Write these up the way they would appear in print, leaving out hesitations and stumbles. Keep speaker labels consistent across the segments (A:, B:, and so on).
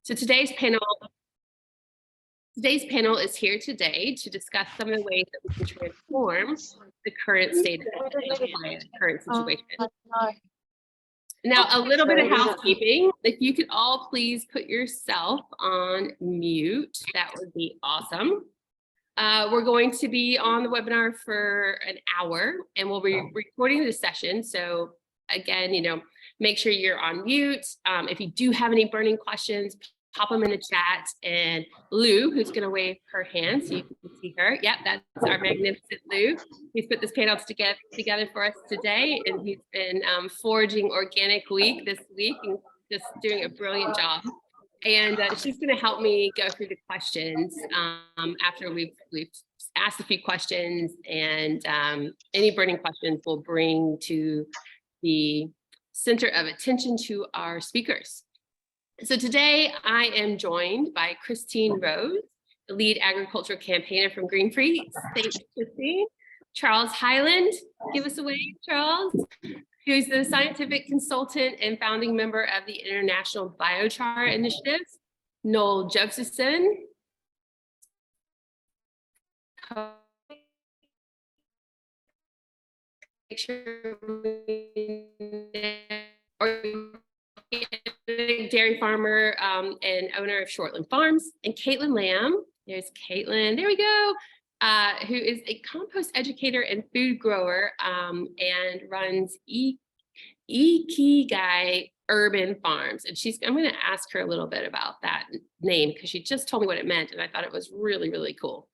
A: So today's panel is here today to discuss some of the ways that we can transform the current state of the current situation. Now, a little bit of housekeeping. If you could all please put yourself on mute, that would be awesome. We're going to be on the webinar for an hour and we'll be recording the session. So again, make sure you're on mute. If you do have any burning questions, pop them in the chat, and Lou, who's going to wave her hand so you can see her. Yep, that's our magnificent Lou. He's put this panel together for us today, and he's been foraging organic week this week and just doing a brilliant job. And she's going to help me go through the questions after we've asked a few questions, and any burning questions we'll bring to the center of attention to our speakers. So today I am joined by Christine Rose, the lead agricultural campaigner from Greenpeace. Thanks, Christine. Charles Hyland, give us a wave, Charles, who's the scientific consultant and founding member of the International Biochar Initiative. Noel Josephson. Dairy farmer and owner of Shortland Farms, and Kaitlyn Lamb. There's Kaitlyn. There we go. Who is a compost educator and food grower and runs Ikigai urban farms. And I'm going to ask her a little bit about that name because she just told me what it meant, and I thought it was really, really cool.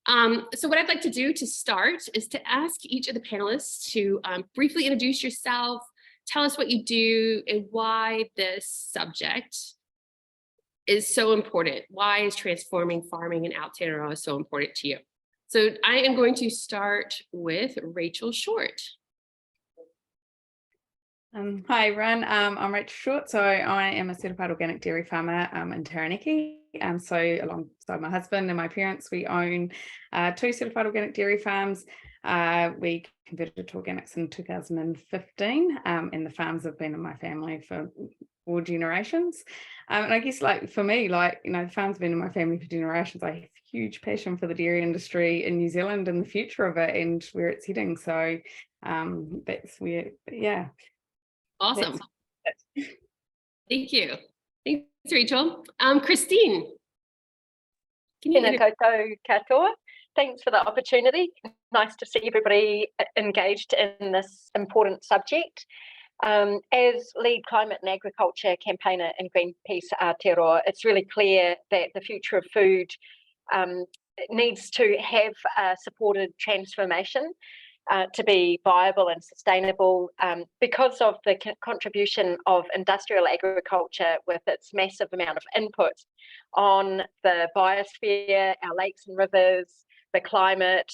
A: So what I'd like to do to start is to ask each of the panelists to briefly introduce yourself, tell us what you do, and why this subject is so important. Why is transforming farming in Aotearoa so important to you? So I am going to start with Rachel Short.
B: Hi everyone, I'm Rachel Short. So I am a certified organic dairy farmer in Taranaki. So alongside my husband and my parents, we own 2 certified organic dairy farms. We converted to organics in 2015, and the farms have been in my family for 4 generations. And I guess for me, the farms have been in my family for generations. I have huge passion for the dairy industry in New Zealand and the future of it and where it's heading. So that's where, yeah.
A: Awesome. Thank you. Thanks, Rachel. Christine.
C: Tēnā koutou katoa. Thanks for the opportunity. Nice to see everybody engaged in this important subject. As lead climate and agriculture campaigner in Greenpeace Aotearoa, it's really clear that the future of food needs to have a supported transformation to be viable and sustainable because of the contribution of industrial agriculture with its massive amount of input on the biosphere, our lakes and rivers, the climate,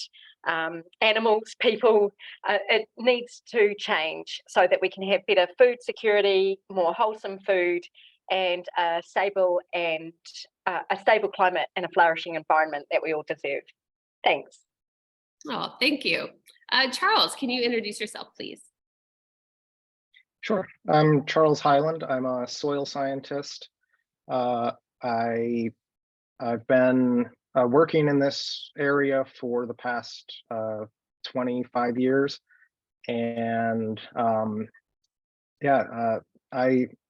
C: animals, people. It needs to change so that we can have better food security, more wholesome food, and a stable climate and a flourishing environment that we all deserve. Thanks.
A: Oh, thank you. Charles, can you introduce yourself, please?
D: Sure. I'm Charles Hyland. I'm a soil scientist. I've been working in this area for the past 25 years. And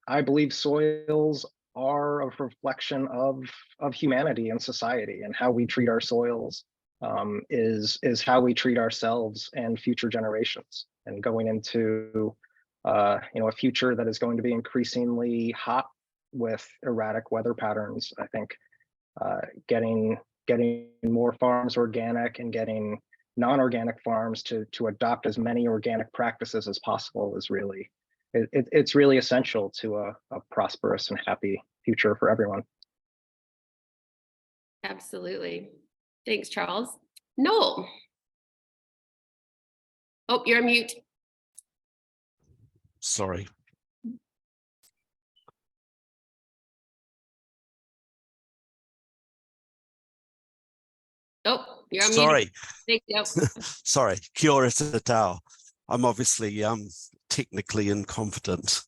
D: I believe soils are a reflection of humanity and society, and how we treat our soils is how we treat ourselves and future generations. And going into a future that is going to be increasingly hot with erratic weather patterns, I think getting more farms organic and getting non-organic farms to adopt as many organic practices as possible is really it's really essential to a prosperous and happy future for everyone.
A: Absolutely. Thanks, Charles. Noel. Oh, you're on mute.
E: Sorry.
A: Oh, you're on
E: Sorry.
A: mute. Thank you.
E: Sorry. Kia ora te tau. I'm obviously technically incompetent.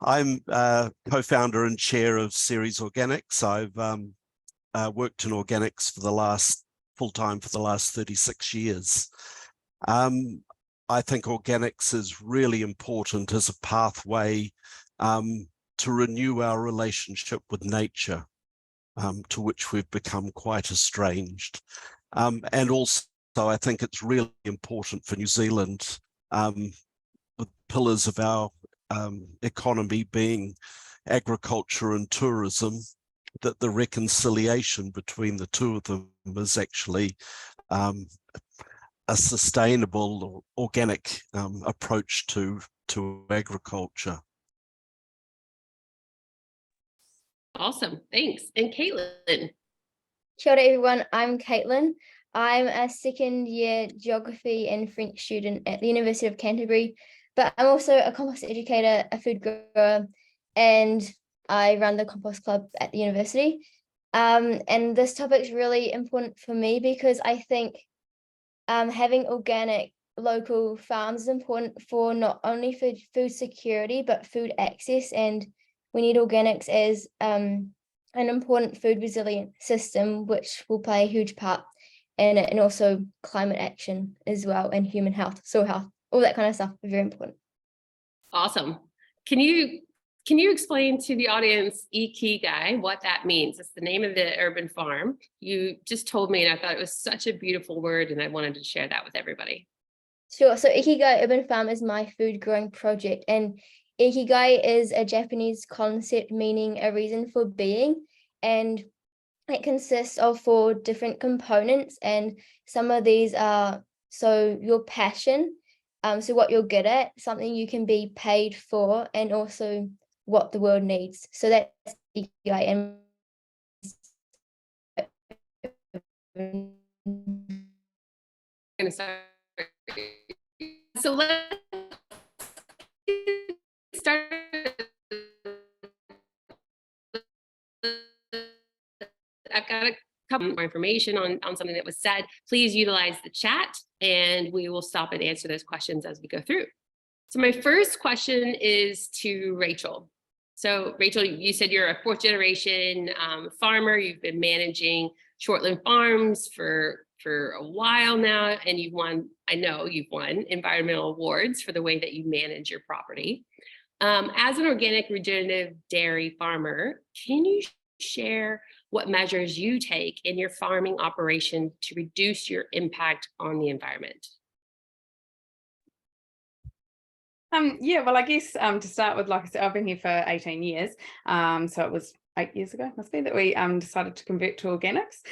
E: I'm co-founder and chair of Ceres Organics. I've worked in organics for the last full-time for the last 36 years. I think organics is really important as a pathway to renew our relationship with nature, to which we've become quite estranged. And also, I think it's really important for New Zealand, the pillars of our economy being agriculture and tourism, that the reconciliation between the two of them is actually a sustainable or organic approach to agriculture.
A: Awesome, thanks. And Kaitlyn.
F: Kia ora everyone, I'm Kaitlyn. I'm a second year geography and French student at the University of Canterbury, but I'm also a compost educator, a food grower, and I run the compost club at the university. And this topic is really important for me because I think having organic local farms is important for not only for food security, but food access. And we need organics as an important food resilient system, which will play a huge part in it, and also climate action as well, and human health, soil health, all that kind of stuff is very important.
A: Awesome. Can you explain to the audience Ikigai, what that means? It's the name of the urban farm. You just told me, and I thought it was such a beautiful word, and I wanted to share that with everybody.
F: Sure. So Ikigai Urban Farm is my food growing project, and Ikigai is a Japanese concept meaning a reason for being, and it consists of 4 different components, and some of these are so your passion, so what you're good at, something you can be paid for, and also what the world needs. So that's Ikigai.
A: So let's start. I've got a couple more information on something that was said. Please utilize the chat and we will stop and answer those questions as we go through. So my first question is to Rachel. So Rachel, you said you're a 4th generation farmer. You've been managing Shortland farms for a while now, and I know you've won environmental awards for the way that you manage your property. As an organic regenerative dairy farmer, can you share what measures you take in your farming operation to reduce your impact on the environment?
B: Yeah, well, I guess to start with, like I said, I've been here for 18 years. So it was 8 years ago, must be, that we decided to convert to organics.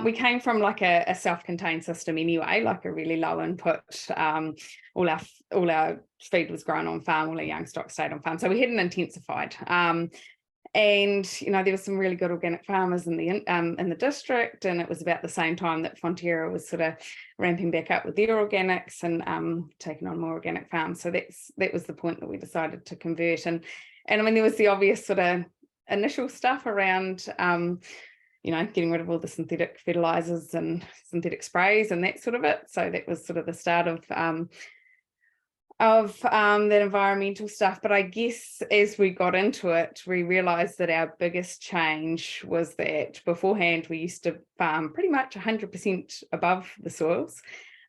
B: We came from like a self-contained system anyway, like a really low input. All our feed was grown on farm, all our young stock stayed on farm. So we hadn't intensified. And there were some really good organic farmers in the district, and it was about the same time that Fonterra was sort of ramping back up with their organics and taking on more organic farms. So that was the point that we decided to convert. And I mean, there was the obvious sort of initial stuff around getting rid of all the synthetic fertilizers and synthetic sprays and that sort of it. So that was sort of the start of that environmental stuff. But I guess as we got into it, we realized that our biggest change was that beforehand we used to farm pretty much 100% above the soils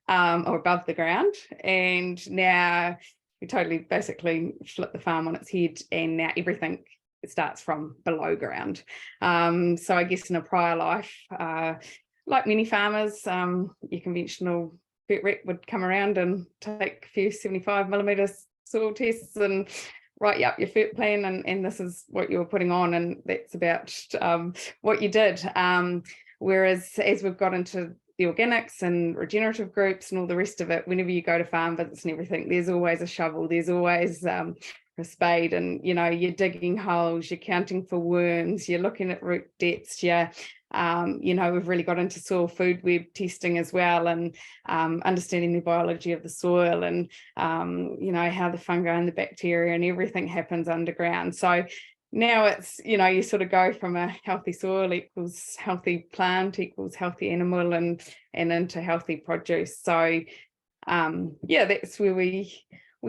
B: or above the ground, and now we totally basically flip the farm on its head, and now everything starts from below ground. So I guess in a prior life, like many farmers, your conventional vet rep would come around and take a few 75mm soil tests and write you up your FERT plan, and this is what you were putting on, and that's about what you did. Whereas as we've got into the organics and regenerative groups and all the rest of it, whenever you go to farm visits and everything, there's always a shovel, there's always a spade, and you're digging holes, you're counting for worms, you're looking at root depths, we've really got into soil food web testing as well, and understanding the biology of the soil, and how the fungi and the bacteria and everything happens underground. So now it's you sort of go from a healthy soil equals healthy plant equals healthy animal, and into healthy produce. So yeah, that's where we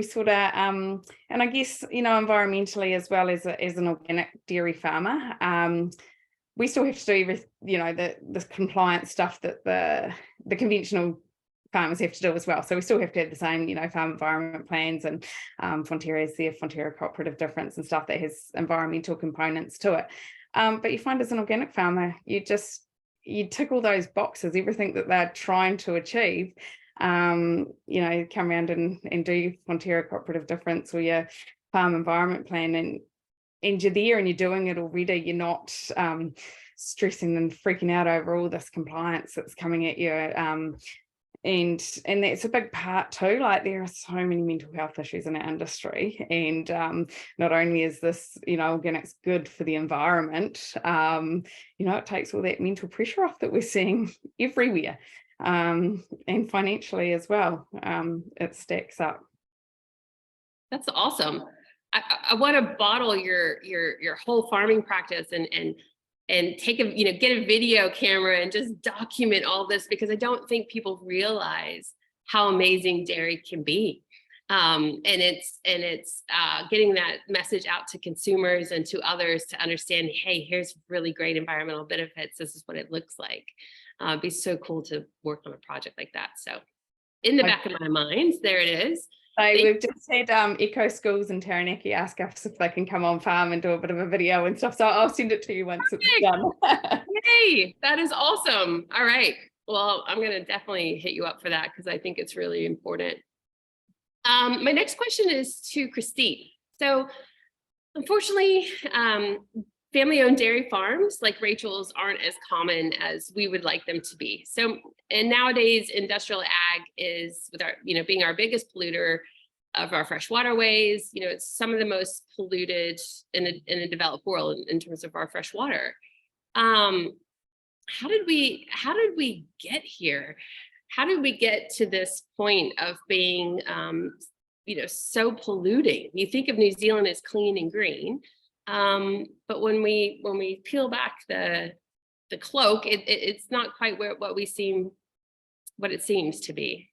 B: sort of, and I guess, you know, environmentally as well as an organic dairy farmer, we still have to do, you know, the compliance stuff that the conventional farmers have to do as well. So we still have to have the same, you know, farm environment plans, and Fonterra has their Fonterra cooperative difference and stuff that has environmental components to it. But you find as an organic farmer, you tick all those boxes, everything that they're trying to achieve. You know, come around and do Fonterra cooperative difference or your farm environment plan, and you're there and you're doing it already. You're not stressing and freaking out over all this compliance that's coming at you. And that's a big part too. Like, there are so many mental health issues in our industry, and not only is this, you know, organics good for the environment, you know, it takes all that mental pressure off that we're seeing everywhere, and financially as well. It stacks up.
A: That's awesome. I want to bottle your whole farming practice and take a, you know, get a video camera and just document all this, because I don't think people realize how amazing dairy can be. And it's getting that message out to consumers and to others to understand, hey, here's really great environmental benefits. This is what it looks like. It'd be so cool to work on a project like that. So in the back of my mind, there it is.
B: So we've just had Eco Schools in Taranaki ask us if they can come on farm and do a bit of a video and stuff. So I'll send it to you once it's done.
A: Hey, that is awesome. All right. Well, I'm going to definitely hit you up for that, because I think it's really important. My next question is to Christine. So unfortunately, family-owned dairy farms like Rachel's aren't as common as we would like them to be. So, and nowadays, industrial ag is, with our, you know, being our biggest polluter of our fresh waterways, you know, it's some of the most polluted in the developed world in terms of our fresh water. How did we get here? How did we get to this point of being, you know, so polluting? You think of New Zealand as clean and green. But when we peel back the cloak, it's not quite what it seems to be.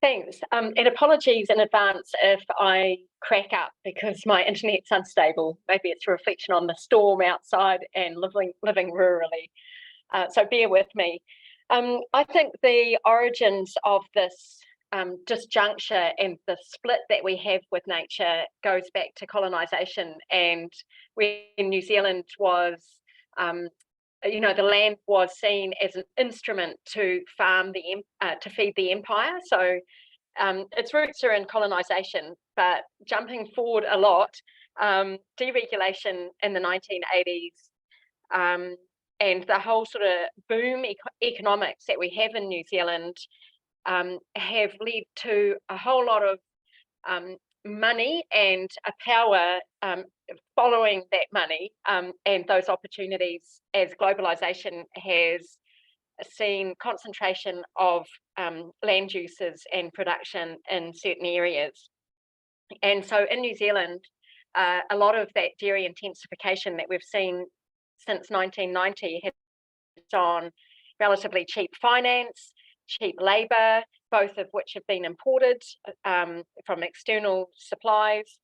C: Thanks. And apologies in advance if I crack up because my internet's unstable. Maybe it's a reflection on the storm outside and living rurally. So bear with me. I think the origins of this disjuncture and the split that we have with nature goes back to colonisation, and when New Zealand was, you know, the land was seen as an instrument to farm to feed the empire. So its roots are in colonisation, but jumping forward a lot, deregulation in the 1980s, and the whole sort of boom economics that we have in New Zealand have led to a whole lot of money and a power following that money and those opportunities, as globalization has seen concentration of land uses and production in certain areas. And so in New Zealand, a lot of that dairy intensification that we've seen since 1990 has on relatively cheap finance, cheap labour, both of which have been imported from external supplies,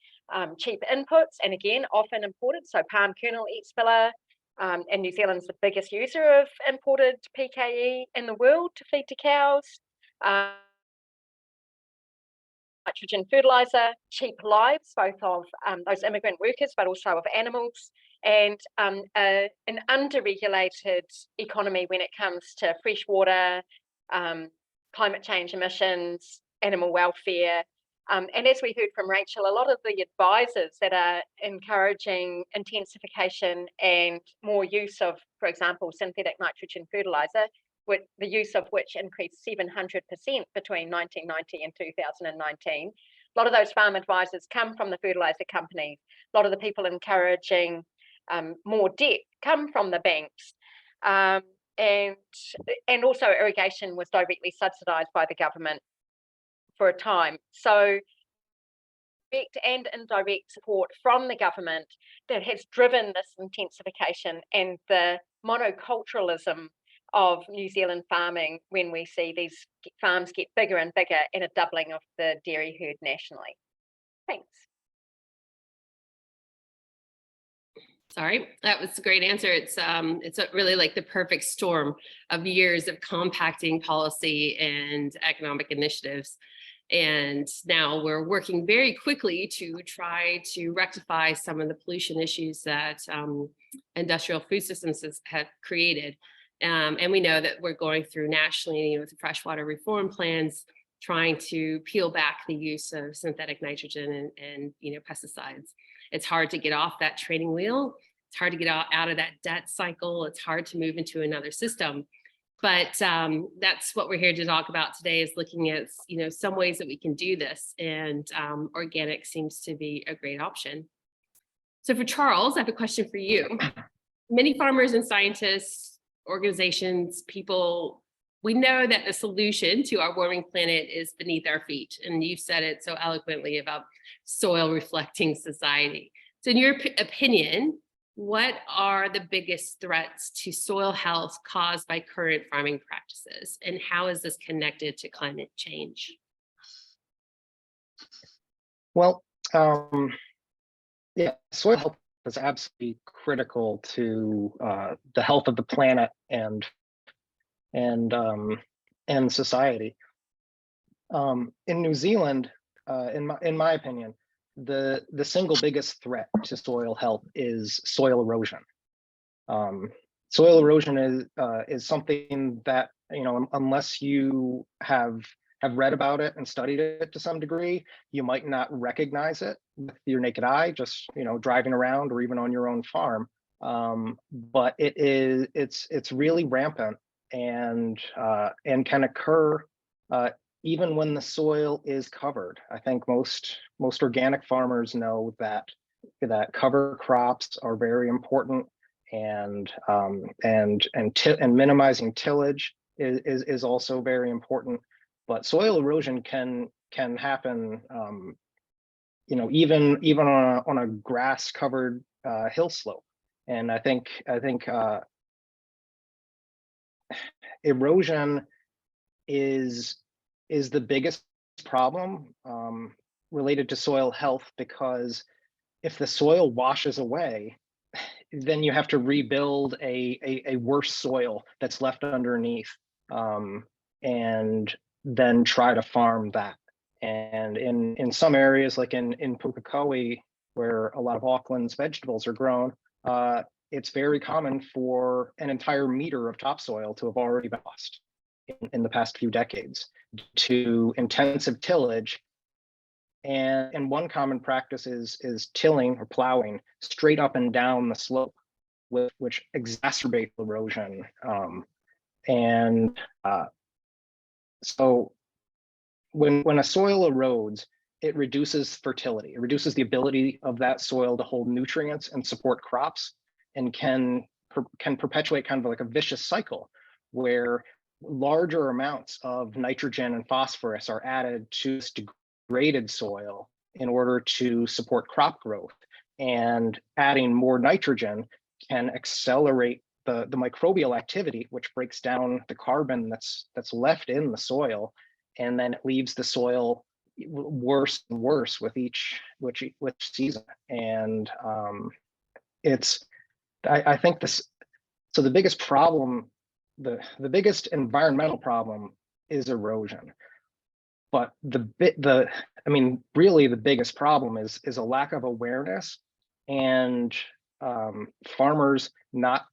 C: cheap inputs, and again, often imported. So palm kernel eat-spiller, and New Zealand's the biggest user of imported PKE in the world to feed to cows. Nitrogen fertiliser, cheap lives, both of those immigrant workers, but also of animals, and an under-regulated economy when it comes to fresh water, climate change emissions, animal welfare. And as we heard from Rachel, a lot of the advisors that are encouraging intensification and more use of, for example, synthetic nitrogen fertiliser, with the use of which increased 700% between 1990 and 2019. A lot of those farm advisors come from the fertiliser companies. A lot of the people encouraging more debt come from the banks. And also irrigation was directly subsidised by the government for a time. So direct and indirect support from the government that has driven this intensification and the monoculturalism of New Zealand farming when we see these farms get bigger and bigger and a doubling of the dairy herd nationally? Thanks.
A: Sorry, that was a great answer. It's really like the perfect storm of years of compacting policy and economic initiatives. And now we're working very quickly to try to rectify some of the pollution issues that industrial food systems have created. And we know that we're going through nationally, with the freshwater reform plans, trying to peel back the use of synthetic nitrogen and pesticides. It's hard to get off that training wheel. It's hard to get out of that debt cycle. It's hard to move into another system. But that's what we're here to talk about today, is looking at some ways that we can do this. And organic seems to be a great option. So for Charles, I have a question for you. Many farmers and scientists, organizations, people, we know that the solution to our warming planet is beneath our feet. And you said it so eloquently about soil reflecting society. So in your opinion, what are the biggest threats to soil health caused by current farming practices? And how is this connected to climate change?
D: Well, yeah, soil health is absolutely critical to the health of the planet and society. In New Zealand, in my opinion, the single biggest threat to soil health is soil erosion. Soil erosion is something that, unless you have read about it and studied it to some degree, you might not recognize it with your naked eye, just driving around or even on your own farm. But it's really rampant and can occur even when the soil is covered. I think most organic farmers know that cover crops are very important, and minimizing tillage is also very important. But soil erosion can happen, even on a grass covered hill slope. And I think erosion is the biggest problem related to soil health, because if the soil washes away, then you have to rebuild a worse soil that's left underneath, and then try to farm that. And in some areas, like in Pukekohe, where a lot of Auckland's vegetables are grown, it's very common for an entire meter of topsoil to have already been lost in the past few decades to intensive tillage. And one common practice is tilling or plowing straight up and down the slope, which exacerbates erosion. So when a soil erodes, it reduces fertility. It reduces the ability of that soil to hold nutrients and support crops, and can perpetuate kind of like a vicious cycle where larger amounts of nitrogen and phosphorus are added to this degraded soil in order to support crop growth. And adding more nitrogen can accelerate the microbial activity, which breaks down the carbon that's left in the soil, and then it leaves the soil worse and worse with each season. And I think this. So the biggest problem, the biggest environmental problem is erosion. But really the biggest problem is a lack of awareness, and farmers not,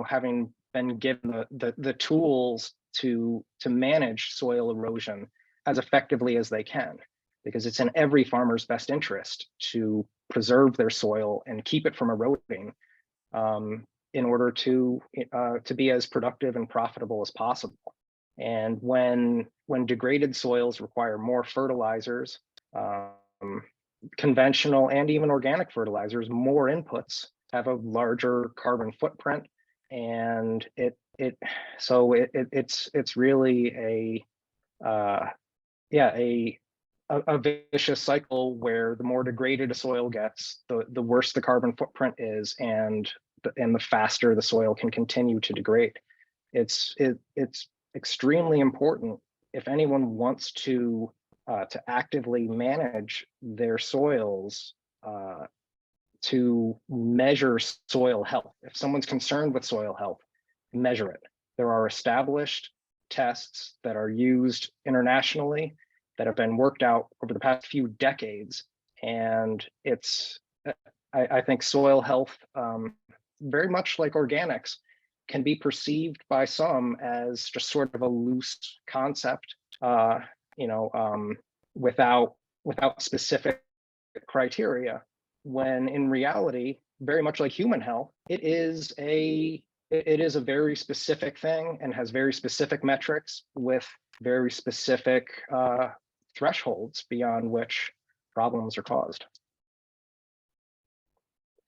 D: having been given the tools to manage soil erosion as effectively as they can, because it's in every farmer's best interest to preserve their soil and keep it from eroding, in order to be as productive and profitable as possible. And when degraded soils require more fertilizers, conventional and even organic fertilizers, more inputs, have a larger carbon footprint, and it's really a vicious cycle where the more degraded a soil gets, the worse the carbon footprint is, and the faster the soil can continue to degrade. It's extremely important if anyone wants to actively manage their soils, to measure soil health. If someone's concerned with soil health, measure it. There are established tests that are used internationally that have been worked out over the past few decades. And I think soil health, very much like organics, can be perceived by some as just sort of a loose concept, without specific criteria, when in reality, very much like human health, it is a very specific thing and has very specific metrics with very specific thresholds beyond which problems are caused.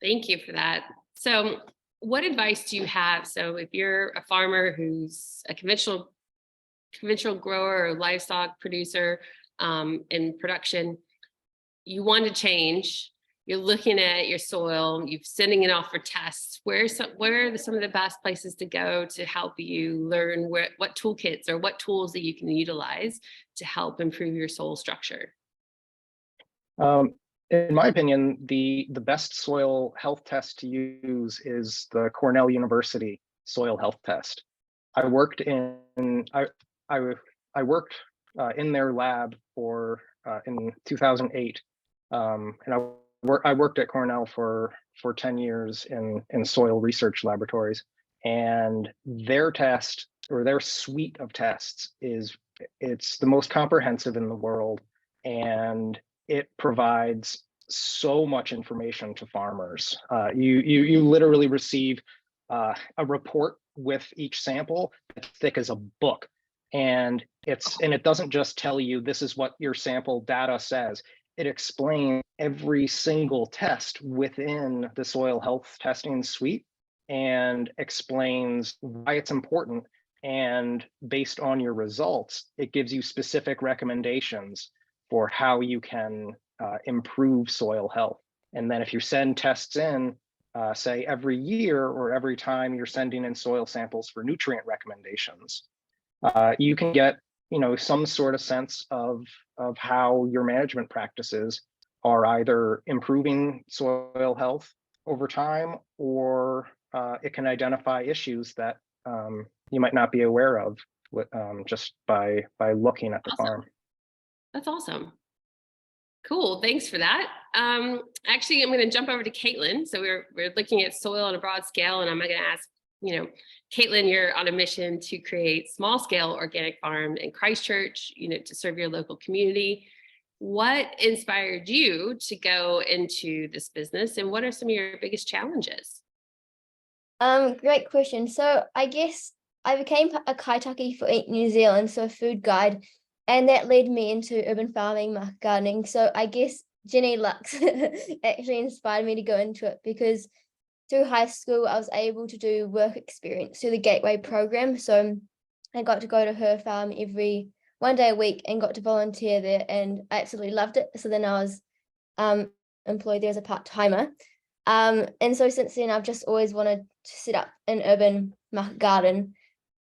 A: Thank you for that. So what advice do you have? So if you're a farmer who's a conventional grower or livestock producer in production, you want to change, you're looking at your soil, you're sending it off for tests. Where are some of the best places to go to help you learn what toolkits or what tools that you can utilize to help improve your soil structure?
D: In my opinion, the best soil health test to use is the Cornell University soil health test. I worked in their lab in 2008, and I worked at Cornell for 10 years in soil research laboratories, and their test, or their suite of tests, it's the most comprehensive in the world, and it provides so much information to farmers. You literally receive a report with each sample as thick as a book, and it doesn't just tell you this is what your sample data says. It explains every single test within the soil health testing suite and explains why it's important. And based on your results, it gives you specific recommendations for how you can improve soil health. And then if you send tests in, say every year or every time you're sending in soil samples for nutrient recommendations, you can get some sort of sense of how your management practices are either improving soil health over time, or it can identify issues that you might not be aware of just by looking at the farm.
A: That's awesome. Cool, thanks for that. Actually, I'm going to jump over to Kaitlyn. So we're looking at soil on a broad scale, and I'm going to ask, Kaitlyn, you're on a mission to create small-scale organic farm in Christchurch, to serve your local community. What inspired you to go into this business, and what are some of your biggest challenges?
F: Great question. So I guess I became a kaitaki for Eat New Zealand, so a food guide, and that led me into urban farming, market gardening. So I guess Jenny Lux actually inspired me to go into it, because through high school, I was able to do work experience through the Gateway program. So I got to go to her farm every 1 day a week and got to volunteer there, and I absolutely loved it. So then I was employed there as a part-timer. And so since then, I've just always wanted to set up an urban market garden.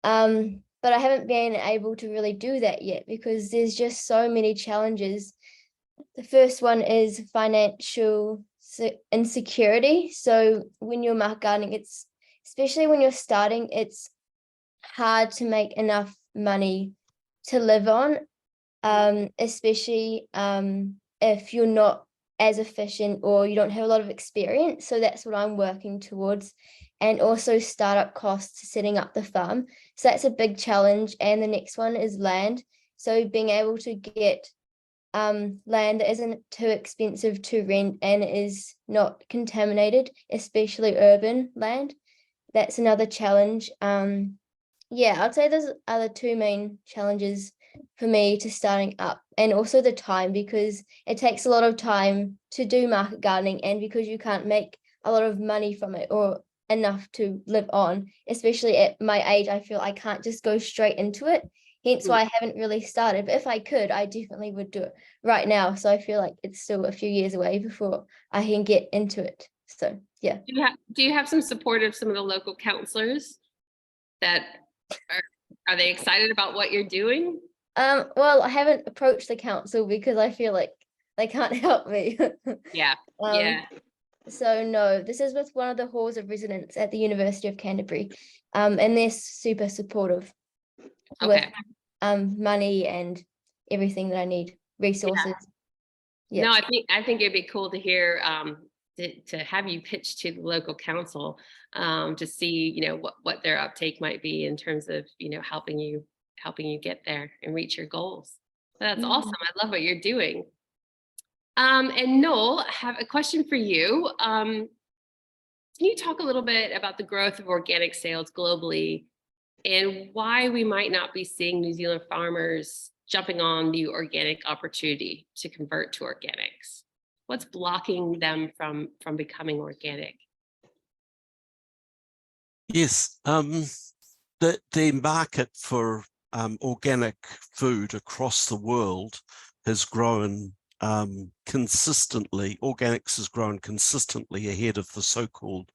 F: But I haven't been able to really do that yet, because there's just so many challenges. The first one is financial insecurity. So when you're market gardening, especially when you're starting, it's hard to make enough money to live on, especially if you're not as efficient or you don't have a lot of experience. So that's what I'm working towards. And also startup costs setting up the farm. So that's a big challenge. And the next one is land. So being able to get land that isn't too expensive to rent and is not contaminated, especially urban land. That's another challenge. Yeah, I'd say those are the two main challenges for me to starting up, and also the time, because it takes a lot of time to do market gardening, and because you can't make a lot of money from it or enough to live on, especially at my age, I feel I can't just go straight into it. Hence why I haven't really started. But if I could, I definitely would do it right now. So I feel like it's still a few years away before I can get into it. So yeah.
A: Do you have some support of some of the local councillors that Are they excited about what you're doing?
F: Well, I haven't approached the council because I feel like they can't help me.
A: Yeah.
F: Um, So no, this is with one of the halls of residence at the University of Canterbury. And they're super supportive with money and everything that I need, resources.
A: No, I think it'd be cool to hear to have you pitch to the local council to see, what their uptake might be in terms of, helping you get there and reach your goals. That's awesome. I love what you're doing. And Noel, I have a question for you. Can you talk a little bit about the growth of organic sales globally and why we might not be seeing New Zealand farmers jumping on the organic opportunity to convert to organics? What's blocking them from becoming organic?
E: Yes, the market for organic food across the world has grown consistently. Organics has grown consistently ahead of the so-called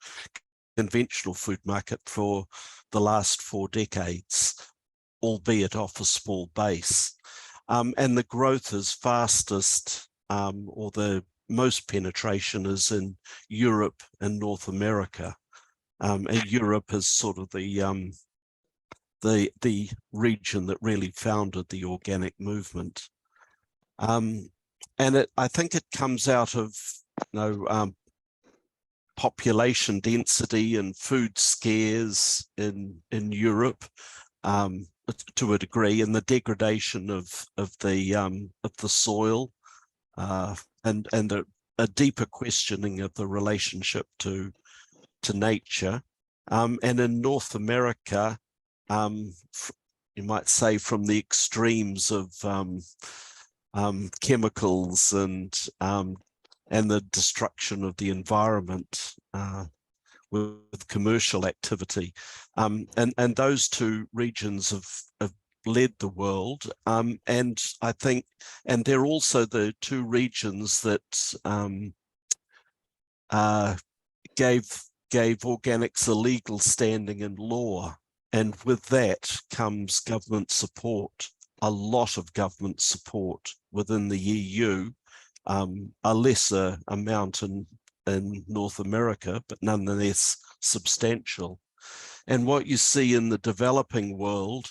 E: conventional food market for the last 4 decades, albeit off a small base. And the growth is fastest, or the most penetration is in Europe and North America. And Europe is sort of the region that really founded the organic movement. And I think it comes out of population density and food scares in Europe to a degree, and the degradation of the soil and a deeper questioning of the relationship to nature. And in North America, you might say from the extremes of chemicals and the destruction of the environment with commercial activity, and those 2 regions have led the world, and I think, and they're also the 2 regions that gave organics a legal standing in law, and with that comes government support, a lot of government support within the EU, a lesser amount in North America, but nonetheless substantial. And what you see in the developing world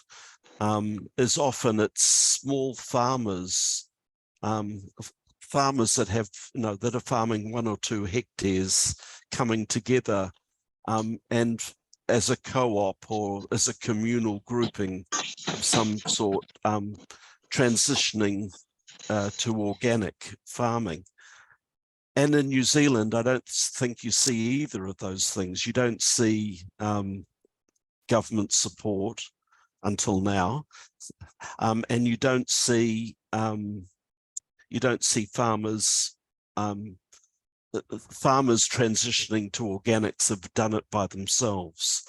E: is often it's small farmers, farmers that have, that are farming 1 or 2 hectares coming together and as a co-op or as a communal grouping of some sort, transitioning to organic farming. And in New Zealand, I don't think you see either of those things. You don't see government support until now, and you don't see farmers transitioning to organics have done it by themselves.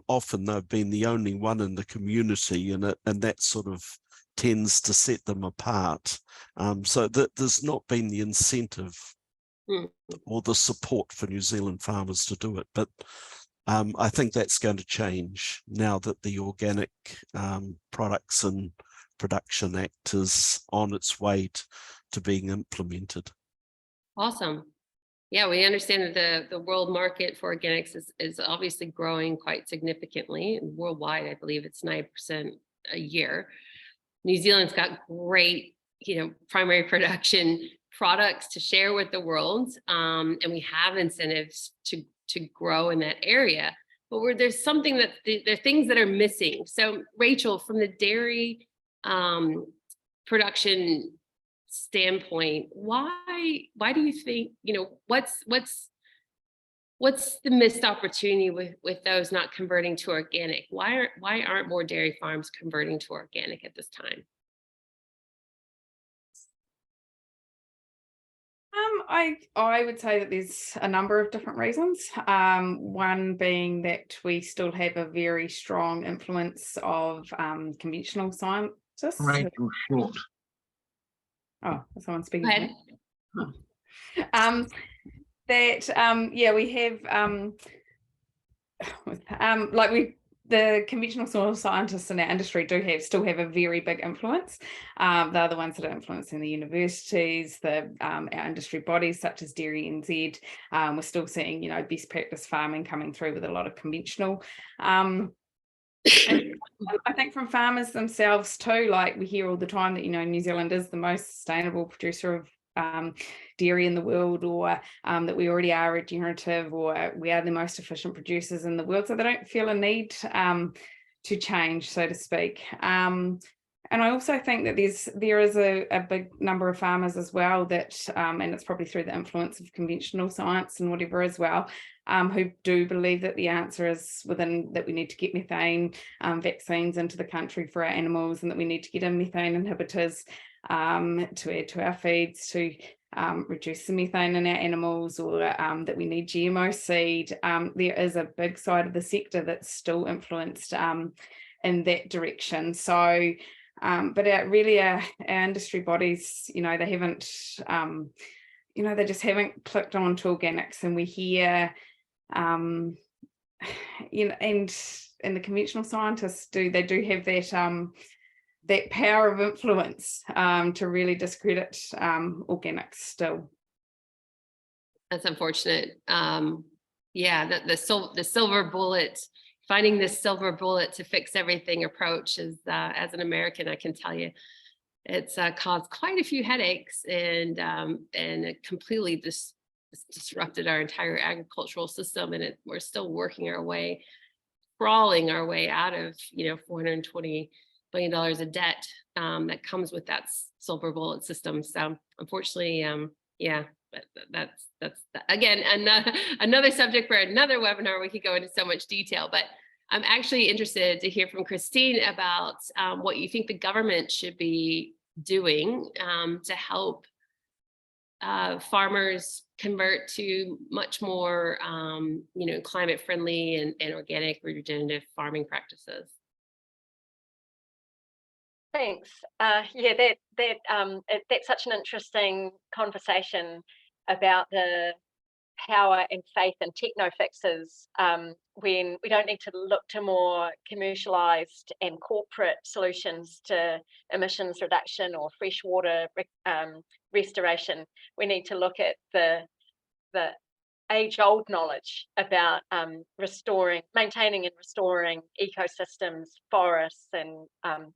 E: Often they've been the only one in the community, and that sort of tends to set them apart. So that there's not been the incentive or the support for New Zealand farmers to do it. But I think that's going to change now that the Organic Products and Production Act is on its way to being implemented.
A: Awesome. Yeah, we understand that the world market for organics is obviously growing quite significantly. Worldwide, I believe it's 9% a year. New Zealand's got great, primary production products to share with the world, and we have incentives to grow in that area. But there's something that there are things that are missing. So, Rachel, from the dairy production standpoint, why do you think, what's the missed opportunity with those not converting to organic? Why aren't more dairy farms converting to organic at this time?
B: I would say that there's a number of different reasons. One being that we still have a very strong influence of conventional scientists.
D: Right, short.
B: Oh, is someone speaking to me? Oh. We have the conventional soil scientists in our industry still have a very big influence. They're the ones that are influencing the universities, our industry bodies such as Dairy NZ. We're still seeing, you know, best practice farming coming through with a lot of conventional. And I think from farmers themselves too, like we hear all the time that, you know, New Zealand is the most sustainable producer of dairy in the world, or that we already are regenerative, or we are the most efficient producers in the world, so they don't feel a need to change, so to speak. And I also think that there is a big number of farmers as well that, and it's probably through the influence of conventional science and whatever as well, who do believe that the answer is that we need to get methane vaccines into the country for our animals, and that we need to get in methane inhibitors to add to our feeds to reduce the methane in our animals, or that we need GMO seed. There is a big side of the sector that's still influenced in that direction. So, but our industry bodies, you know, they haven't, you know, they just haven't clicked on to organics, and we hear, you know, and the conventional scientists do have that power of influence to really discredit organics still.
A: That's unfortunate. Yeah, the silver bullet, finding this silver bullet to fix everything approach is, as an American, I can tell you, it's caused quite a few headaches, and it completely disrupted our entire agricultural system, and we're still working our way, crawling our way out of, you know, $420 billion of debt that comes with that silver bullet system. So unfortunately, yeah, that's again another subject for another webinar. We could go into so much detail, but I'm actually interested to hear from Christine about what you think the government should be doing to help farmers convert to much more, you know, climate friendly and organic regenerative farming practices.
C: Thanks. Yeah, that's such an interesting conversation about the power and faith in techno fixes, when we don't need to look to more commercialized and corporate solutions to emissions reduction or freshwater restoration. We need to look at the age-old knowledge about maintaining and restoring ecosystems, forests, and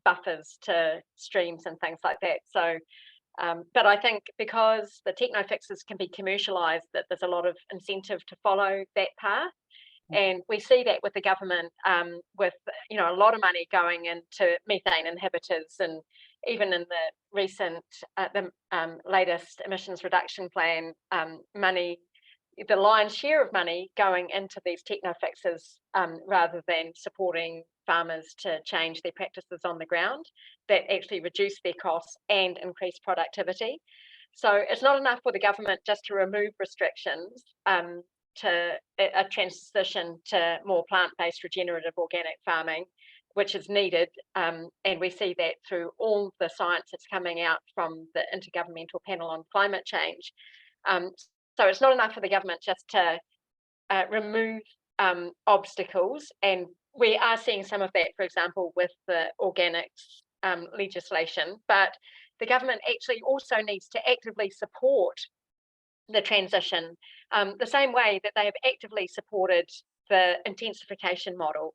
C: buffers to streams and things like that. So, but I think because the techno fixes can be commercialized, that there's a lot of incentive to follow that path. And we see that with the government, with, you know, a lot of money going into methane inhibitors, and even in the recent, latest emissions reduction plan, the lion's share of money going into these techno fixes, rather than supporting farmers to change their practices on the ground that actually reduce their costs and increase productivity. So it's not enough for the government just to remove restrictions to a transition to more plant-based regenerative organic farming, which is needed, and we see that through all the science that's coming out from the Intergovernmental Panel on Climate Change. So it's not enough for the government just to remove obstacles, and we are seeing some of that, for example, with the organics legislation, but the government actually also needs to actively support the transition, the same way that they have actively supported the intensification model,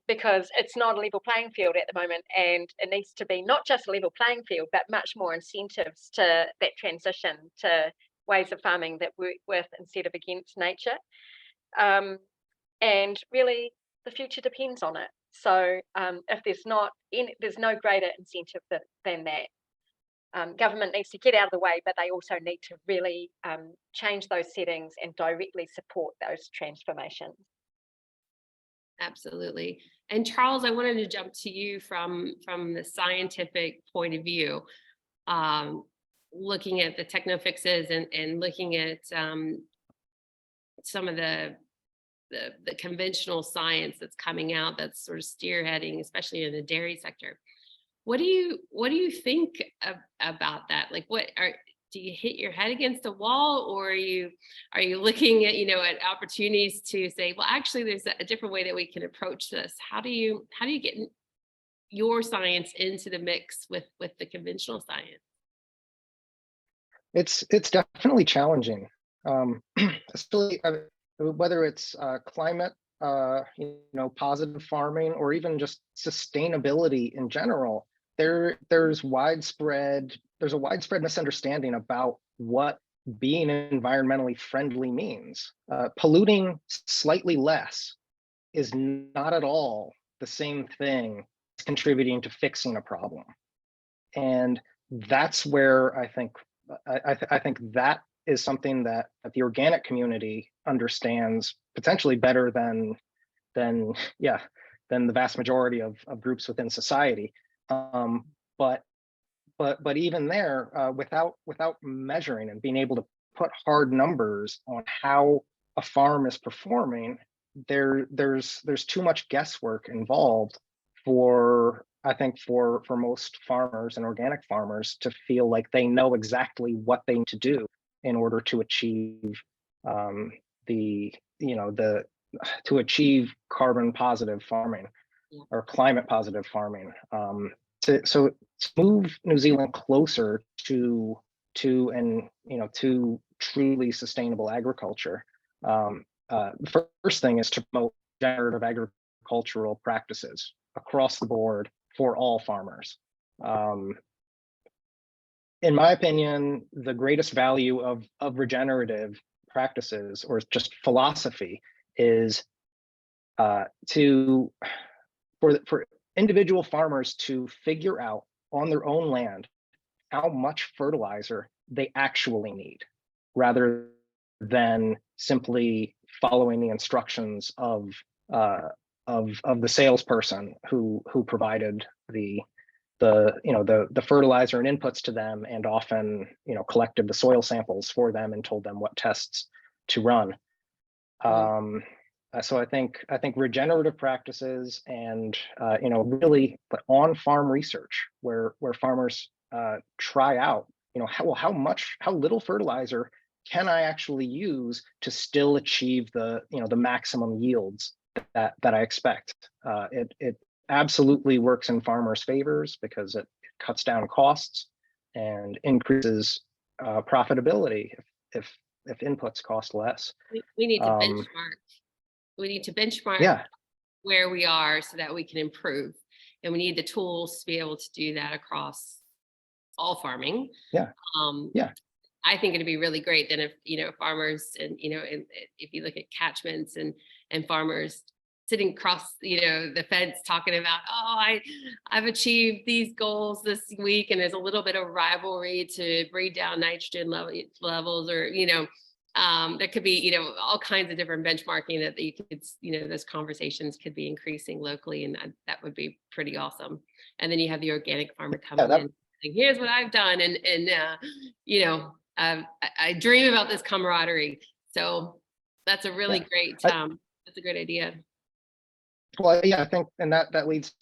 C: because it's not a level playing field at the moment, and it needs to be not just a level playing field, but much more incentives to that transition to ways of farming that work with instead of against nature. And really, the future depends on it. So if there's no greater incentive than that. Government needs to get out of the way, but they also need to really change those settings and directly support those transformations.
A: Absolutely. And Charles, I wanted to jump to you from the scientific point of view, looking at the techno fixes and looking at some of the conventional science that's coming out that's sort of spearheading, especially in the dairy sector. What do you think about that? Like, do you hit your head against a wall, or are you looking at, at opportunities to say, well, actually there's a different way that we can approach this? How do you get your science into the mix with the conventional science?
D: It's definitely challenging, especially whether it's climate, positive farming, or even just sustainability in general. There's a widespread misunderstanding about what being environmentally friendly means. Polluting slightly less is not at all the same thing as contributing to fixing a problem, and that's where I think that is something that the organic community understands potentially better than the vast majority of groups within society. But even there, without measuring and being able to put hard numbers on how a farm is performing, there's too much guesswork involved for most farmers and organic farmers to feel like they know exactly what they need to do in order to achieve carbon positive farming or climate positive farming. So to move New Zealand closer to truly sustainable agriculture, the first thing is to promote regenerative agricultural practices across the board for all farmers. In my opinion, the greatest value of regenerative practices, or just philosophy, is for individual farmers to figure out on their own land how much fertilizer they actually need, rather than simply following the instructions of the salesperson who provided the fertilizer and inputs to them, and often collected the soil samples for them and told them what tests to run. So I think regenerative practices and really on-farm research where farmers try out how little fertilizer can I actually use to still achieve the maximum yields that I expect. It absolutely works in farmers' favors because it cuts down costs and increases profitability if inputs cost less.
A: We need to benchmark. We need to benchmark where we are so that we can improve, and we need the tools to be able to do that across all farming. I think it'd be really great then if farmers and if you look at catchments and farmers sitting across the fence talking about, I've achieved these goals this week, and there's a little bit of rivalry to breed down nitrogen levels, or there could be all kinds of different benchmarking that you could those conversations could be increasing locally, and that would be pretty awesome. And then you have the organic farmer coming in saying, here's what I've done, and I dream about this camaraderie. So that's a really great that's a great idea.
D: Well, I think, and that leads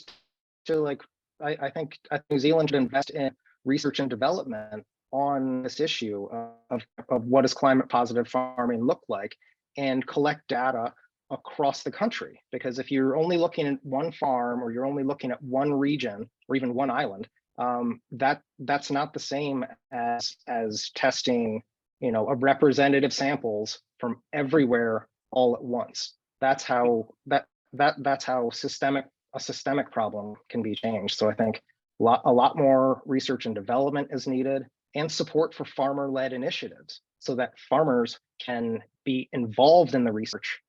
D: to I think New Zealand should invest in research and development on this issue of what does climate positive farming look like, and collect data across the country. Because if you're only looking at one farm, or you're only looking at one region, or even one island, that's not the same as testing of representative samples from everywhere all at once. That's how a systemic problem can be changed. So I think a lot more research and development is needed, and support for farmer-led initiatives so that farmers can be involved in the research,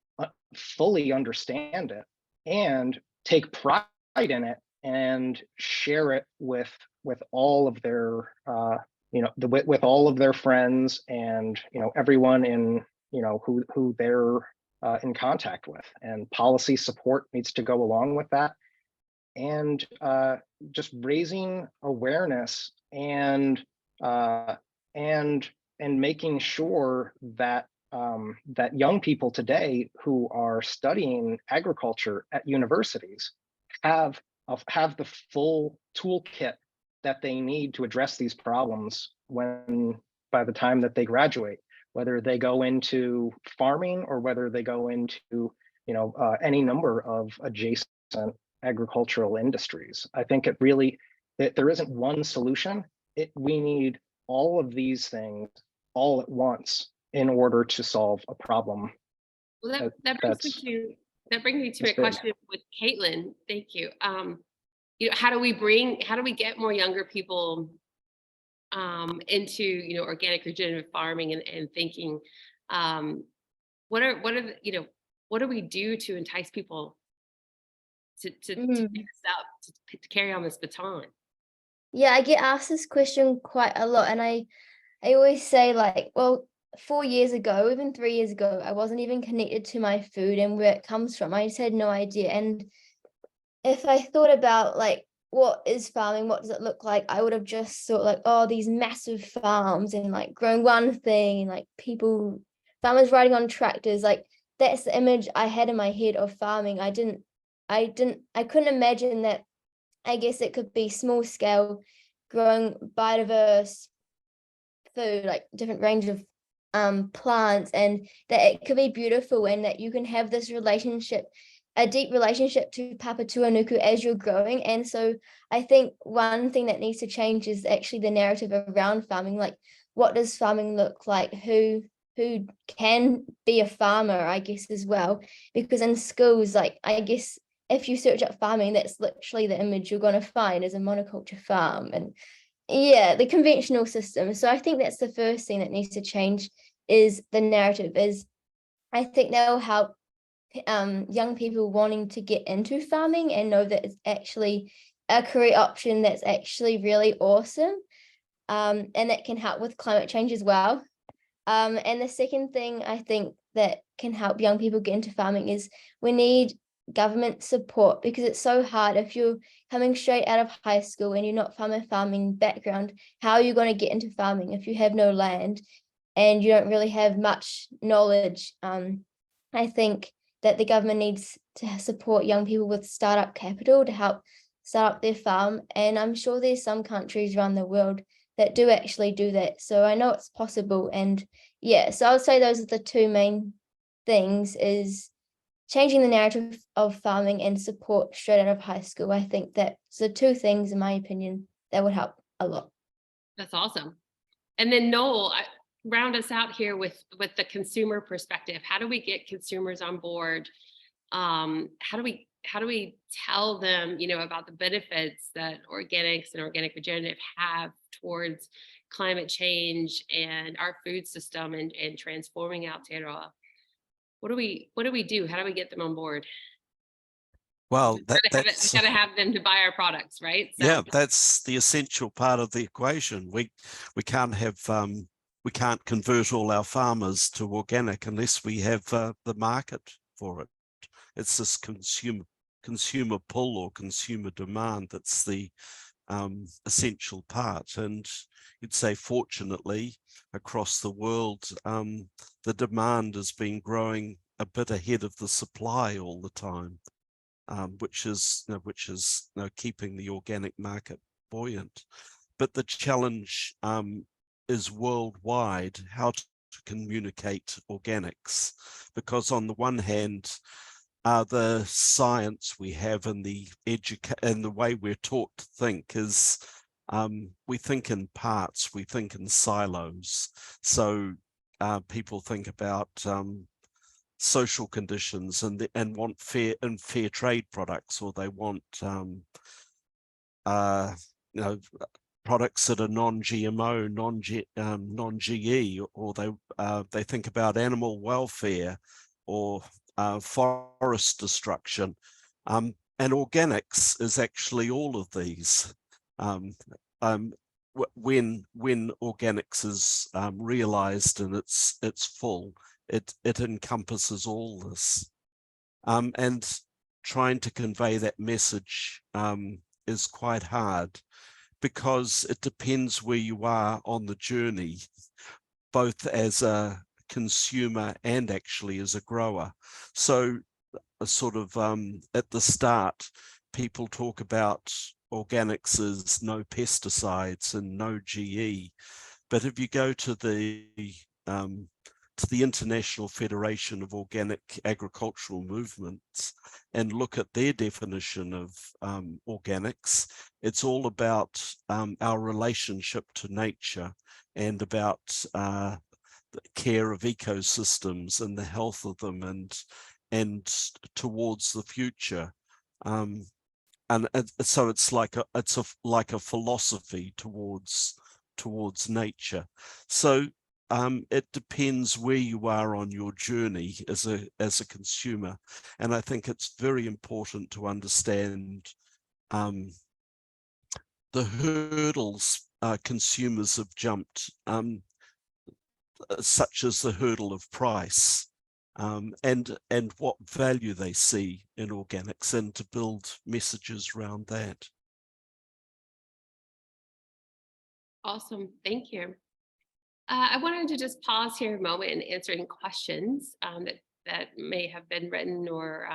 D: fully understand it, and take pride in it, and share it with all of their with all of their friends, and everyone in who they're in contact with. And policy support needs to go along with that, and just raising awareness and making sure that that young people today who are studying agriculture at universities have the full toolkit that they need to address these problems when by the time that they graduate, whether they go into farming or whether they go into, any number of adjacent agricultural industries. I think there isn't one solution. We need all of these things all at once in order to solve a problem.
A: Well, that brings me to a question with Kaitlyn. Thank you. How do we get more younger people into organic regenerative farming and thinking? What do we do to entice people to pick this up, to carry on this baton?
F: Yeah, I get asked this question quite a lot, and I always say, like, well, 4 years ago, even 3 years ago, I wasn't even connected to my food and where it comes from. I just had no idea. And if I thought about, like, what is farming, what does it look like, I would have just thought, like, oh, these massive farms and like growing one thing, like farmers riding on tractors. Like, that's the image I had in my head of farming. I couldn't imagine that. I guess it could be small scale, growing biodiverse food, like different range of plants, and that it could be beautiful, and that you can have this relationship, a deep relationship to Papa Tuanuku as you're growing. And so I think one thing that needs to change is actually the narrative around farming. Like, what does farming look like? Who can be a farmer, I guess, as well? Because in schools, like, I guess if you search up farming, that's literally the image you're going to find as a monoculture farm, and the conventional system. So I think that's the first thing that needs to change, is the narrative. Is I think that will help young people wanting to get into farming and know that it's actually a career option that's actually really awesome, and that can help with climate change as well. And the second thing I think that can help young people get into farming is we need government support, because it's so hard. If you're coming straight out of high school and you're not from a farming background, how are you going to get into farming if you have no land and you don't really have much knowledge? I think that the government needs to support young people with startup capital to help start up their farm, and I'm sure there's some countries around the world that do actually do that, so I know it's possible. And so I would say those are the two main things, is changing the narrative of farming and support straight out of high school. I think that's the two things, in my opinion, that would help a lot.
A: That's awesome. And then Noel, round us out here with the consumer perspective. How do we get consumers on board? How do we tell them, about the benefits that organics and organic regenerative have towards climate change and our food system and transforming Aotearoa? What do we do? How do we get them on board?
E: Well,
A: that's got to have them to buy our products, right? So.
E: Yeah, that's the essential part of the equation. We can't have we can't convert all our farmers to organic unless we have the market for it. It's this consumer pull or consumer demand that's the essential part. And you'd say, fortunately, across the world, the demand has been growing a bit ahead of the supply all the time, which is keeping the organic market buoyant. But the challenge is worldwide how to communicate organics, because on the one hand, the science we have and the way we're taught to think is we think in parts, we think in silos. So people think about social conditions and want fair trade products, or they want products that are non-GMO, non-GE, or they think about animal welfare or forest destruction. And organics is actually all of these. When organics is realized in its full, it encompasses all this. And trying to convey that message is quite hard, because it depends where you are on the journey, both as a consumer and actually as a grower. So sort of at the start, people talk about organics as no pesticides and no GE, But if you go to the International Federation of Organic Agricultural Movements and look at their definition of organics, it's all about our relationship to nature and about the care of ecosystems and the health of them and towards the future. And so it's like a philosophy towards nature. So it depends where you are on your journey as a consumer, and I think it's very important to understand the hurdles consumers have jumped, such as the hurdle of price, and what value they see in organics, and to build messages around that.
A: Awesome, thank you. I wanted to just pause here a moment and answer any questions that may have been written or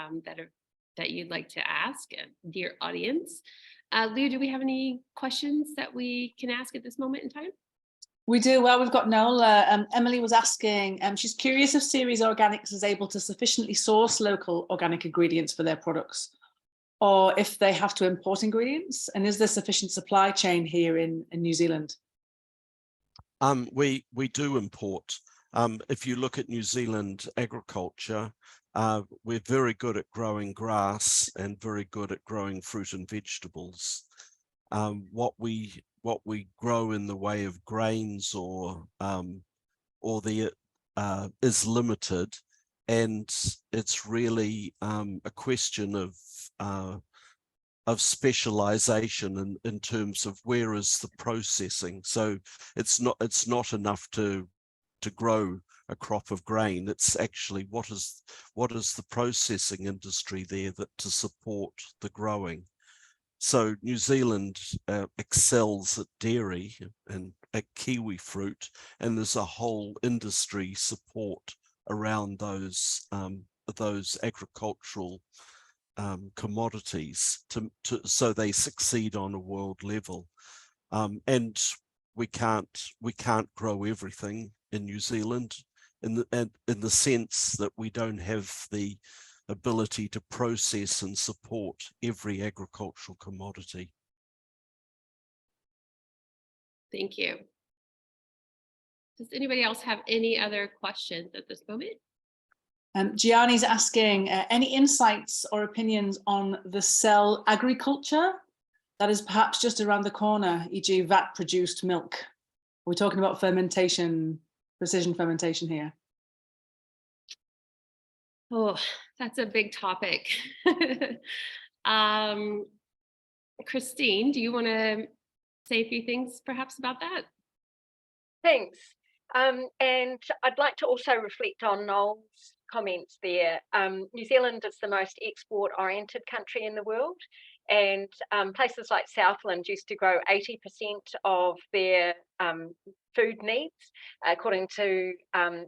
A: that you'd like to ask, dear audience. Lou, do we have any questions that we can ask at this moment in time?
G: We do. Well, we've got Noel. Emily was asking, she's curious if Ceres Organics is able to sufficiently source local organic ingredients for their products, or if they have to import ingredients, and is there sufficient supply chain here in New Zealand?
E: We do import. If you look at New Zealand agriculture, we're very good at growing grass and very good at growing fruit and vegetables. What we grow in the way of grains or is limited, and it's really a question of specialization in terms of where is the processing. So it's not enough to grow a crop of grain. It's actually what is the processing industry there to support the growing. So New Zealand excels at dairy and at kiwi fruit, and there's a whole industry support around those agricultural commodities so they succeed on a world level. And we can't grow everything in New Zealand in the sense that we don't have the ability to process and support every agricultural commodity.
A: Thank you. Does anybody else have any other questions at this moment?
G: Gianni's asking, any insights or opinions on the cell agriculture that is perhaps just around the corner, e.g. vat-produced milk? We're talking about fermentation, precision fermentation here.
A: Oh, that's a big topic. Christine, do you want to say a few things perhaps about that?
C: Thanks. And I'd like to also reflect on Noel's comments there. New Zealand is the most export-oriented country in the world, and places like Southland used to grow 80% of their food needs, according to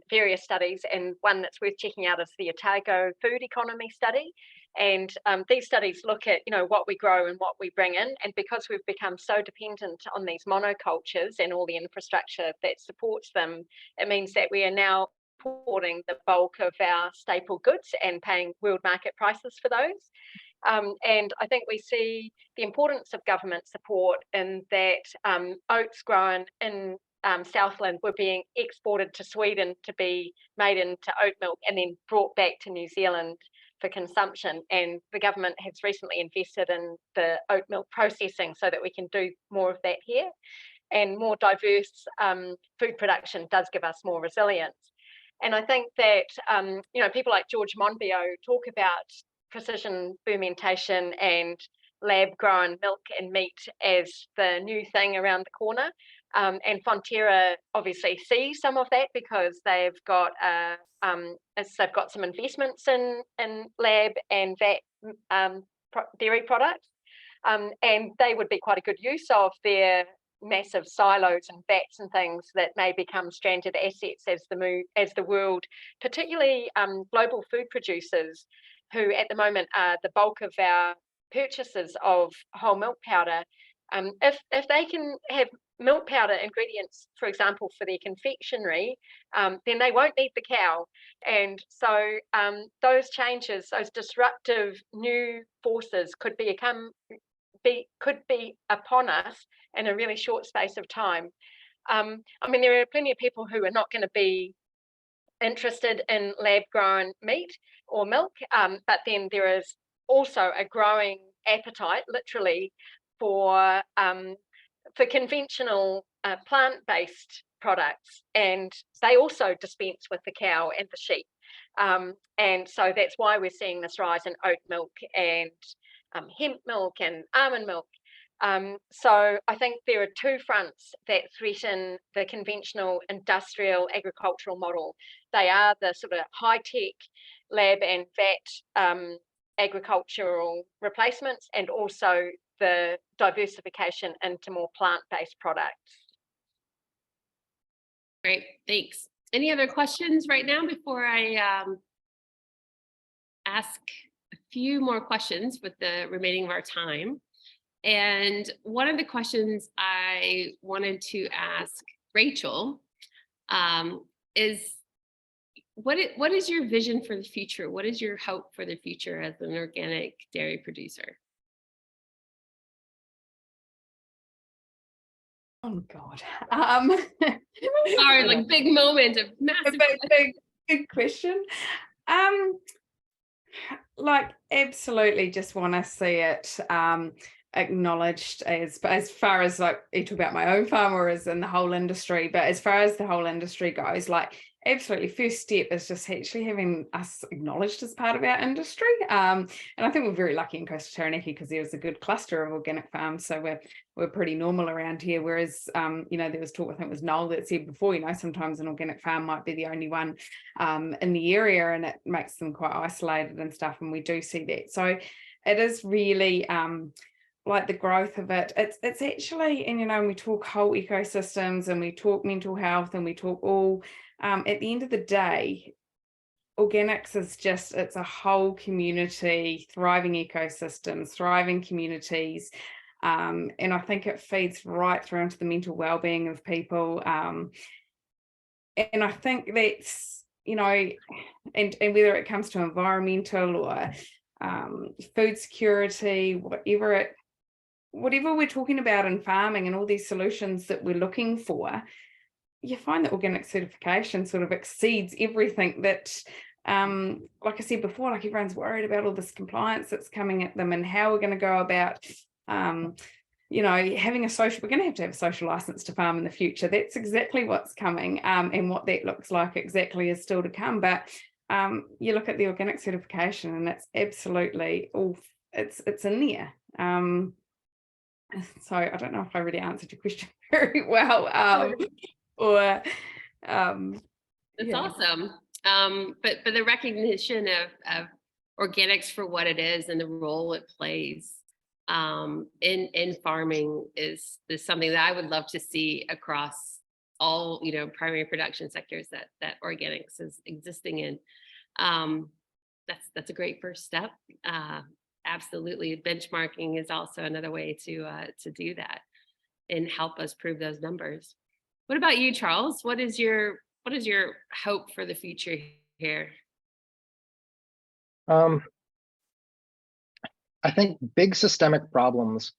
C: various studies, and one that's worth checking out is the Otago Food Economy Study. And these studies look at, what we grow and what we bring in, and because we've become so dependent on these monocultures and all the infrastructure that supports them, it means that we are now importing the bulk of our staple goods and paying world market prices for those. And I think we see the importance of government support in that oats grown in Southland were being exported to Sweden to be made into oat milk and then brought back to New Zealand for consumption. And the government has recently invested in the oat milk processing so that we can do more of that here. And more diverse food production does give us more resilience. And I think that, people like George Monbiot talk about precision fermentation and lab grown milk and meat as the new thing around the corner. And Fonterra obviously sees some of that because they've got some investments in lab and vat dairy products, and they would be quite a good use of their massive silos and vats and things that may become stranded assets as the world, particularly global food producers, who at the moment are the bulk of our purchases of whole milk powder, If they can have milk powder ingredients, for example, for their confectionery, then they won't need the cow. And so those changes, those disruptive new forces could be upon us in a really short space of time. I mean, there are plenty of people who are not going to be interested in lab-grown meat or milk, but then there is also a growing appetite, literally, for conventional plant-based products, and they also dispense with the cow and the sheep. And so that's why we're seeing this rise in oat milk and hemp milk and almond milk. So I think there are two fronts that threaten the conventional industrial agricultural model. They are the sort of high-tech lab and vat agricultural replacements, and also the diversification into more plant-based products.
A: Great, thanks. Any other questions right now before I ask a few more questions with the remaining of our time? And one of the questions I wanted to ask Rachel is, what is your vision for the future? What is your hope for the future as an organic dairy producer?
B: Oh God.
A: Our like big moment of massive
B: big question. Like absolutely just want to see it acknowledged as far as, like, you talk about my own farm or as in the whole industry, but as far as the whole industry goes, like absolutely first step is just actually having us acknowledged as part of our industry. And I think we're very lucky in Coastal Taranaki because there's a good cluster of organic farms, so we're pretty normal around here. Whereas you know, there was talk, I think it was Noel that said before, you know, sometimes an organic farm might be the only one in the area, and it makes them quite isolated and stuff, and we do see that. So it is really like the growth of it, it's actually, and you know, we talk whole ecosystems and we talk mental health and we talk all, at the end of the day, organics is just, it's a whole community, thriving ecosystems, thriving communities, and I think it feeds right through into the mental well-being of people, and I think that's, you know, and whether it comes to environmental or food security, whatever we're talking about in farming and all these solutions that we're looking for, you find that organic certification sort of exceeds everything that, like I said before, like everyone's worried about all this compliance that's coming at them and how we're going to go about, you know, having a social, we're going to have a social license to farm in the future. That's exactly what's coming, and what that looks like exactly is still to come. But you look at the organic certification and it's absolutely all, it's in there. So I don't know if I really answered your question very well, or
A: that's awesome. But the recognition of organics for what it is and the role it plays in farming is something that I would love to see across all, you know, primary production sectors that organics is existing in. That's a great first step. Absolutely, benchmarking is also another way to do that and help us prove those numbers. What about you, Charles? What is your hope for the future here?
D: I think big systemic problems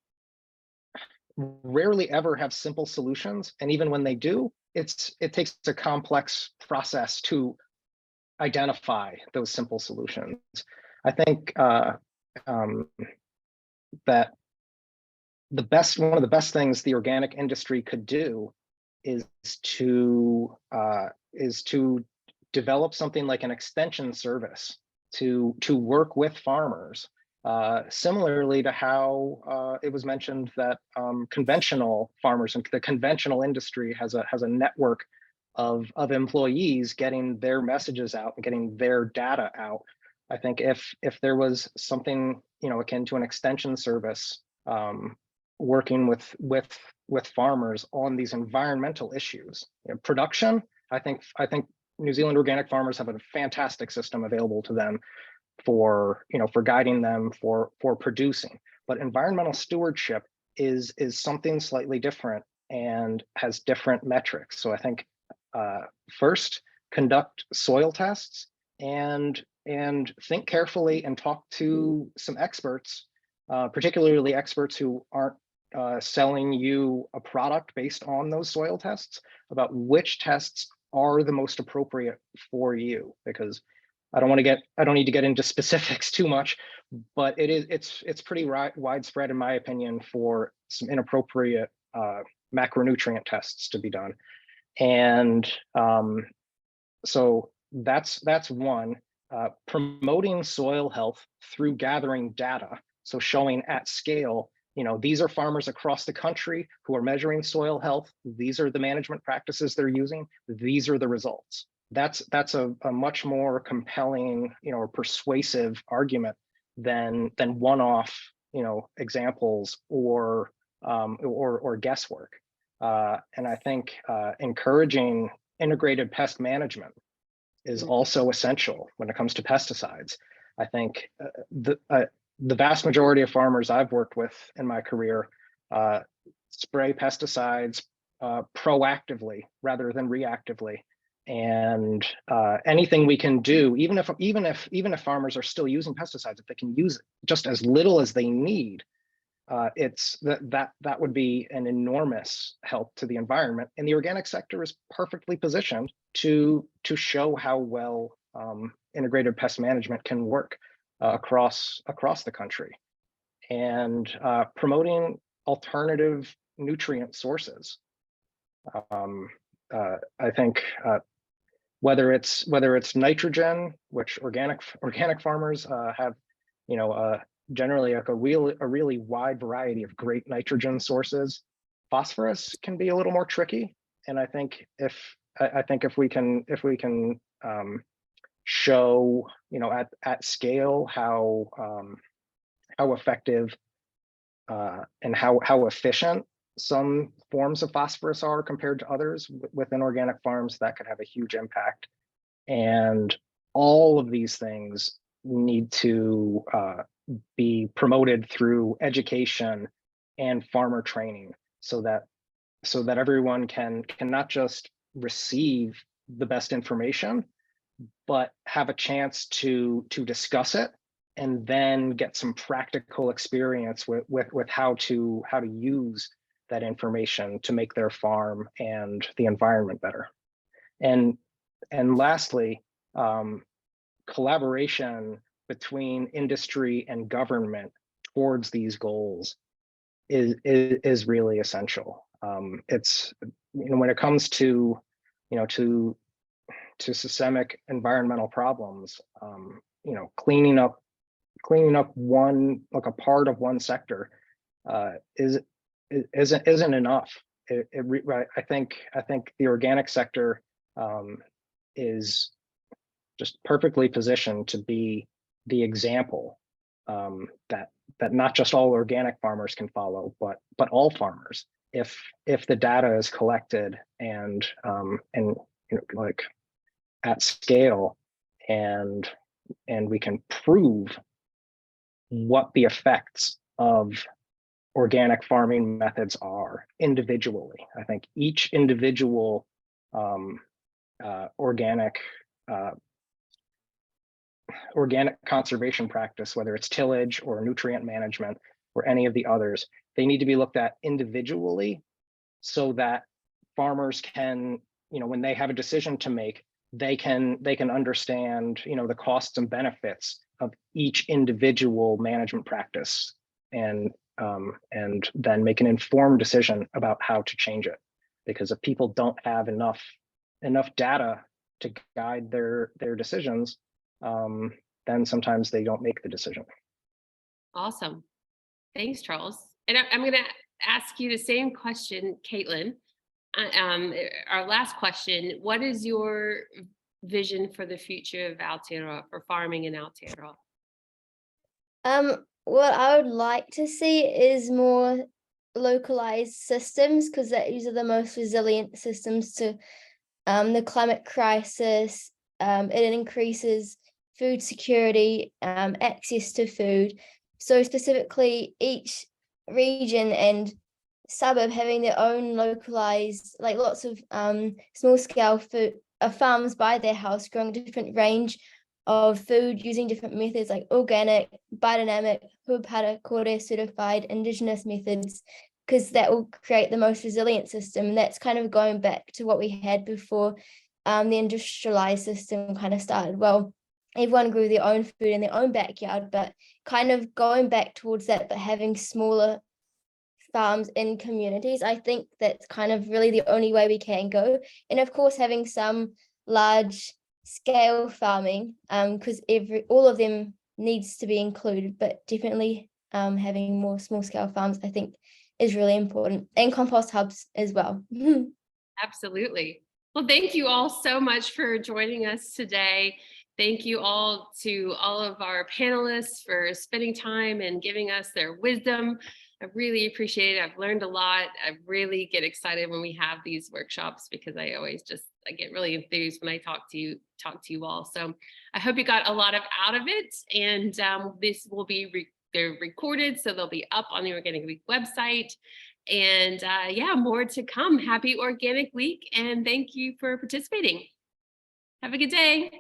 D: rarely ever have simple solutions, and even when they do, it takes a complex process to identify those simple solutions. I think that one of the best things the organic industry could do is to develop something like an extension service to work with farmers, similarly to how it was mentioned that conventional farmers and the conventional industry has a network of employees getting their messages out and getting their data out. I think if there was something, you know, akin to an extension service, working with farmers on these environmental issues, you know, production, I think New Zealand organic farmers have a fantastic system available to them for, you know, for guiding them for producing. But environmental stewardship is something slightly different and has different metrics. So I think first, conduct soil tests and think carefully and talk to some experts, particularly experts who aren't selling you a product based on those soil tests, about which tests are the most appropriate for you. Because I don't need to get into specifics too much, but it's pretty widespread, in my opinion, for some inappropriate macronutrient tests to be done. And so that's one. Promoting soil health through gathering data. So showing at scale, these are farmers across the country who are measuring soil health. These are the management practices they're using. These are the results. That's a much more compelling, or persuasive argument than one-off, examples or guesswork. And I think encouraging integrated pest management is also essential when it comes to pesticides. I think the vast majority of farmers I've worked with in my career spray pesticides proactively rather than reactively. And anything we can do, even if farmers are still using pesticides, if they can use just as little as they need, it's that would be an enormous help to the environment. And the organic sector is perfectly positioned to show how well integrated pest management can work across the country. And promoting alternative nutrient sources. I think whether it's nitrogen, which organic farmers have, generally like a really wide variety of great nitrogen sources. Phosphorus can be a little more tricky, and I think if we can show at scale how effective and how efficient some forms of phosphorus are compared to others within organic farms, that could have a huge impact. And all of these things need to be promoted through education and farmer training, so that everyone can not just receive the best information, but have a chance to discuss it and then get some practical experience with how to use that information to make their farm and the environment better. And lastly, collaboration between industry and government towards these goals is really essential. It's when it comes to systemic environmental problems, cleaning up one, like a part of one sector, isn't enough. I think the organic sector is just perfectly positioned to be the example that not just all organic farmers can follow, but all farmers, if the data is collected and like at scale, and we can prove what the effects of organic farming methods are individually. I think each individual organic conservation practice, whether it's tillage or nutrient management or any of the others, they need to be looked at individually, so that farmers can, when they have a decision to make, they can understand, the costs and benefits of each individual management practice, and then make an informed decision about how to change it. Because if people don't have enough data to guide their decisions, then sometimes they don't make the decision.
A: Awesome. Thanks, Charles. And I'm going to ask you the same question, Kaitlyn. Our last question: what is your vision for the future of Aotearoa, for farming in Aotearoa?
F: What I would like to see is more localized systems, because these are the most resilient systems to the climate crisis. It increases food security, access to food. So specifically, each region and suburb having their own localized, like lots of small scale food farms by their house growing a different range of food using different methods like organic, biodynamic, Huapara Kore certified indigenous methods, because that will create the most resilient system. And that's kind of going back to what we had before the industrialized system kind of started. Well, everyone grew their own food in their own backyard, but kind of going back towards that, but having smaller farms in communities. I think that's kind of really the only way we can go. And of course, having some large scale farming, because all of them needs to be included, but definitely having more small scale farms, I think, is really important, and compost hubs as well.
A: Absolutely. Well, thank you all so much for joining us today. Thank you all to all of our panelists for spending time and giving us their wisdom. I really appreciate it. I've learned a lot. I really get excited when we have these workshops because I get really enthused when I talk to you all. So I hope you got a lot out of it. And this will be they're recorded, so they'll be up on the Organic Week website. And yeah, more to come. Happy Organic Week, and thank you for participating. Have a good day.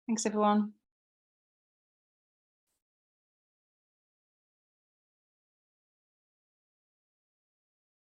G: Thanks, everyone.